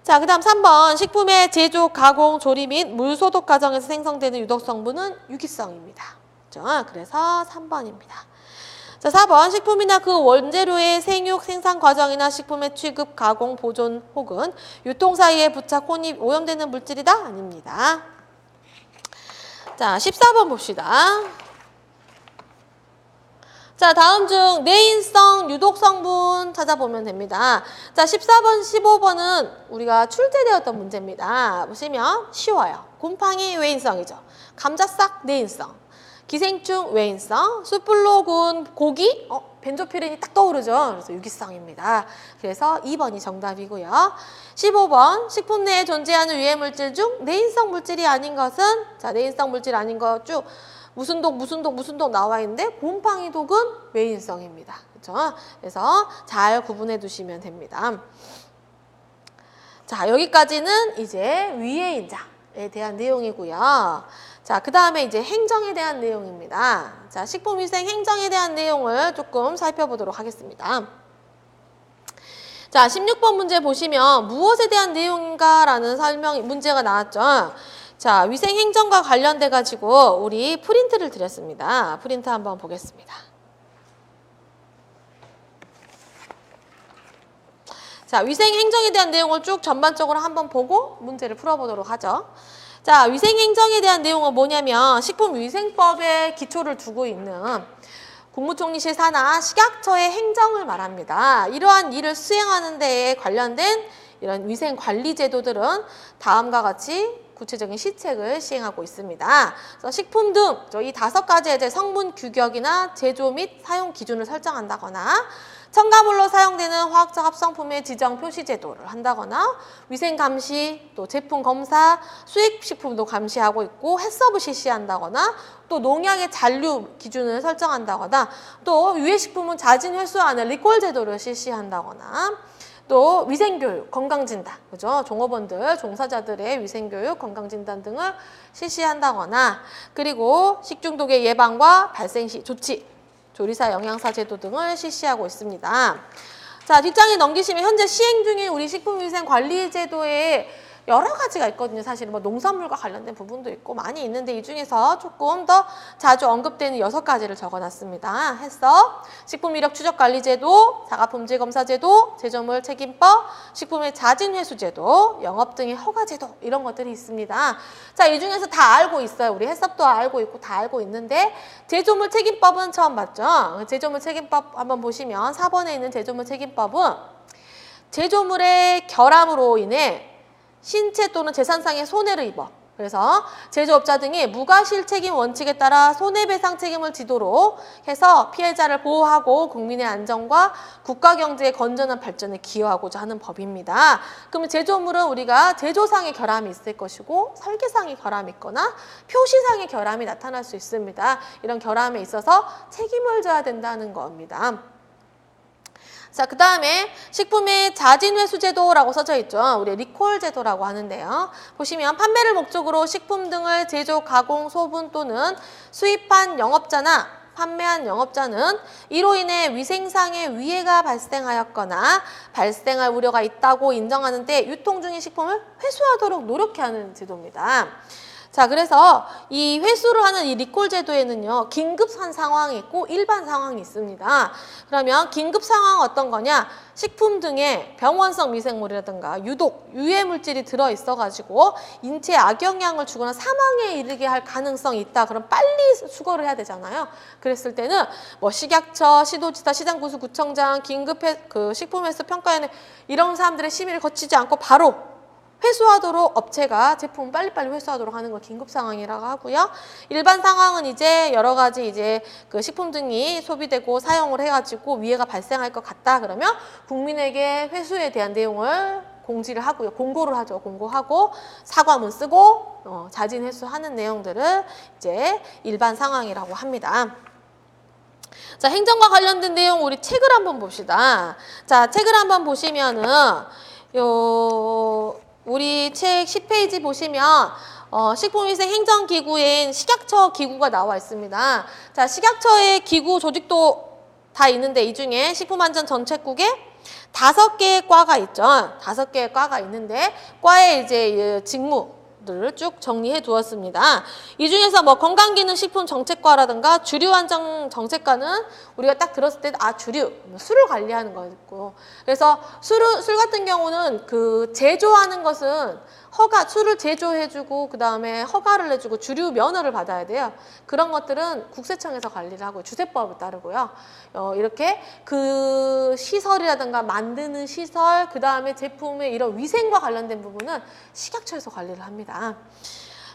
자, 그 다음 3번 식품의 제조, 가공, 조리 및 물 소독 과정에서 생성되는 유독 성분은 유기성입니다. 그렇죠? 그래서 3번입니다. 자, 4번 식품이나 그 원재료의 생육, 생산 과정이나 식품의 취급, 가공, 보존 혹은 유통 사이에 부착, 혼입, 오염되는 물질이다? 아닙니다. 자, 14번 봅시다. 자, 다음 중 내인성 유독 성분 찾아보면 됩니다. 자, 14번, 15번은 우리가 출제되었던 문제입니다. 보시면 쉬워요. 곰팡이 외인성이죠. 감자싹 내인성. 기생충 외인성, 숯불로 구운 고기, 벤조피렌이 딱 떠오르죠. 그래서 유기성입니다. 그래서 2번이 정답이고요. 15번 식품 내에 존재하는 유해 물질 중 내인성 물질이 아닌 것은 자 내인성 물질 아닌 것 쭉 무슨 독 나와 있는데 곰팡이 독은 외인성입니다. 그렇죠? 그래서 잘 구분해 두시면 됩니다. 자 여기까지는 이제 위해 인자에 대한 내용이고요. 자, 그 다음에 이제 행정에 대한 내용입니다. 자, 식품위생 행정에 대한 내용을 조금 살펴보도록 하겠습니다. 자, 16번 문제 보시면 무엇에 대한 내용인가라는 문제가 나왔죠. 자, 위생행정과 관련돼 가지고 우리 프린트를 드렸습니다. 프린트 한번 보겠습니다. 자, 위생행정에 대한 내용을 쭉 전반적으로 한번 보고 문제를 풀어보도록 하죠. 자, 위생행정에 대한 내용은 뭐냐면 식품위생법에 기초를 두고 있는 국무총리실 산하 식약처의 행정을 말합니다. 이러한 일을 수행하는 데에 관련된 이런 위생관리제도들은 다음과 같이 구체적인 시책을 시행하고 있습니다. 그래서 식품 등 이 5가지의 이제 성분 규격이나 제조 및 사용 기준을 설정한다거나 첨가물로 사용되는 화학적 합성품의 지정 표시 제도를 한다거나 위생 감시, 또 제품 검사, 수입 식품도 감시하고 있고 해썹을 실시한다거나 또 농약의 잔류 기준을 설정한다거나 또 유해 식품은 자진 회수하는 리콜 제도를 실시한다거나 또 위생교육, 건강진단, 그죠? 종업원들, 종사자들의 위생교육, 건강진단 등을 실시한다거나 그리고 식중독의 예방과 발생 시 조치, 조리사 영양사 제도 등을 실시하고 있습니다. 자, 뒷장에 넘기시면 현재 시행 중인 우리 식품위생관리제도에 여러 가지가 있거든요. 사실 뭐 농산물과 관련된 부분도 있고 많이 있는데 이 중에서 조금 더 자주 언급되는 6가지를 적어놨습니다. 해서 식품이력 추적관리제도, 사과품질검사제도, 제조물 책임법, 식품의 자진회수제도, 영업 등의 허가제도 이런 것들이 있습니다. 자, 이 중에서 다 알고 있어요. 우리 해썹도 알고 있고 다 알고 있는데 제조물 책임법은 처음 봤죠. 제조물 책임법 한번 보시면 4번에 있는 제조물 책임법은 제조물의 결함으로 인해 신체 또는 재산상의 손해를 입어. 그래서 제조업자 등이 무과실책임 원칙에 따라 손해배상 책임을 지도록 해서 피해자를 보호하고 국민의 안전과 국가경제의 건전한 발전에 기여하고자 하는 법입니다. 그러면 제조물은 우리가 제조상의 결함이 있을 것이고 설계상의 결함이 있거나 표시상의 결함이 나타날 수 있습니다. 이런 결함에 있어서 책임을 져야 된다는 겁니다. 자, 그 다음에 식품의 자진회수제도라고 써져 있죠. 우리 리콜 제도라고 하는데요. 보시면 판매를 목적으로 식품 등을 제조, 가공, 소분 또는 수입한 영업자나 판매한 영업자는 이로 인해 위생상의 위해가 발생하였거나 발생할 우려가 있다고 인정하는 때 유통 중인 식품을 회수하도록 노력해야 하는 제도입니다. 자, 그래서 이 회수를 하는 이 리콜 제도에는요, 긴급한 상황이 있고 일반 상황이 있습니다. 그러면 긴급 상황은 어떤 거냐? 식품 등에 병원성 미생물이라든가 유독, 유해 물질이 들어있어가지고 인체에 악영향을 주거나 사망에 이르게 할 가능성이 있다. 그럼 빨리 수거를 해야 되잖아요. 그랬을 때는 뭐 식약처, 시도지사, 시장군수, 구청장, 식품회수 평가위원회 이런 사람들의 심의를 거치지 않고 바로 회수하도록 업체가 제품 빨리빨리 회수하도록 하는 걸 긴급 상황이라고 하고요. 일반 상황은 이제 여러 가지 이제 그 식품 등이 소비되고 사용을 해가지고 위해가 발생할 것 같다. 그러면 국민에게 회수에 대한 내용을 공지를 하고요. 공고를 하죠. 공고하고 사과문 쓰고 자진 회수하는 내용들을 이제 일반 상황이라고 합니다. 자, 행정과 관련된 내용 우리 책을 한번 봅시다. 자, 책을 한번 보시면은 우리 책 10페이지 보시면 식품위생행정기구인 식약처 기구가 나와 있습니다. 자, 식약처의 기구 조직도 다 있는데 이 중에 식품안전정책국에 5개의 과가 있죠. 5개의 과가 있는데 과의 이제 직무들을 쭉 정리해 두었습니다. 이 중에서 뭐 건강기능식품정책과라든가 주류안전정책과는 우리가 딱 들었을 때 주류, 술을 관리하는 거 있고 그래서 술 같은 경우는 그 제조하는 것은 술을 제조해주고 그 다음에 허가를 내주고 주류 면허를 받아야 돼요. 그런 것들은 국세청에서 관리를 하고 주세법을 따르고요. 이렇게 그 시설이라든가 만드는 시설, 그 다음에 제품의 이런 위생과 관련된 부분은 식약처에서 관리를 합니다.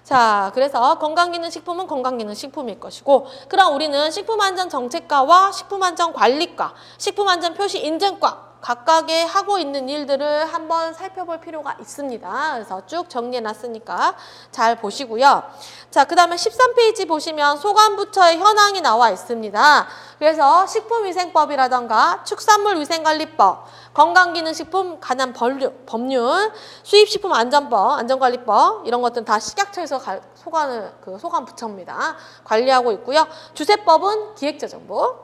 자, 그래서 건강기능식품은 건강기능식품일 것이고, 그럼 우리는 식품안전정책과와 식품안전관리과, 식품안전표시 인증과 각각의 하고 있는 일들을 한번 살펴볼 필요가 있습니다. 그래서 쭉 정리해놨으니까 잘 보시고요. 자, 그 다음에 13페이지 보시면 소관부처의 현황이 나와 있습니다. 그래서 식품위생법이라던가 축산물위생관리법, 건강기능식품 관한 법률, 수입식품안전법, 안전관리법 이런 것들은 다 식약처에서 소관부처입니다. 관리하고 있고요. 주세법은 기획재정부,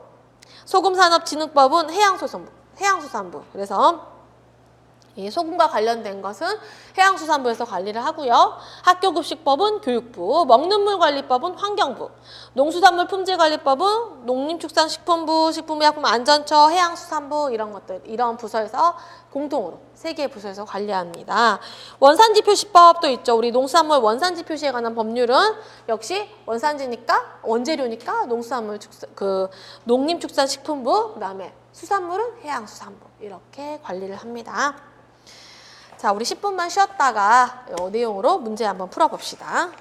소금산업진흥법은 해양수산부. 그래서 이 소금과 관련된 것은 해양수산부에서 관리를 하고요. 학교급식법은 교육부, 먹는물관리법은 환경부, 농수산물 품질관리법은 농림축산식품부, 식품의약품안전처, 해양수산부 이런 부서에서 공통으로 3개의 부서에서 관리합니다. 원산지표시법도 있죠. 우리 농수산물 원산지 표시에 관한 법률은 역시 원산지니까 원재료니까 농림축산식품부, 그다음에 수산물은 해양수산부 이렇게 관리를 합니다. 자, 우리 10분만 쉬었다가 이 내용으로 문제 한번 풀어봅시다.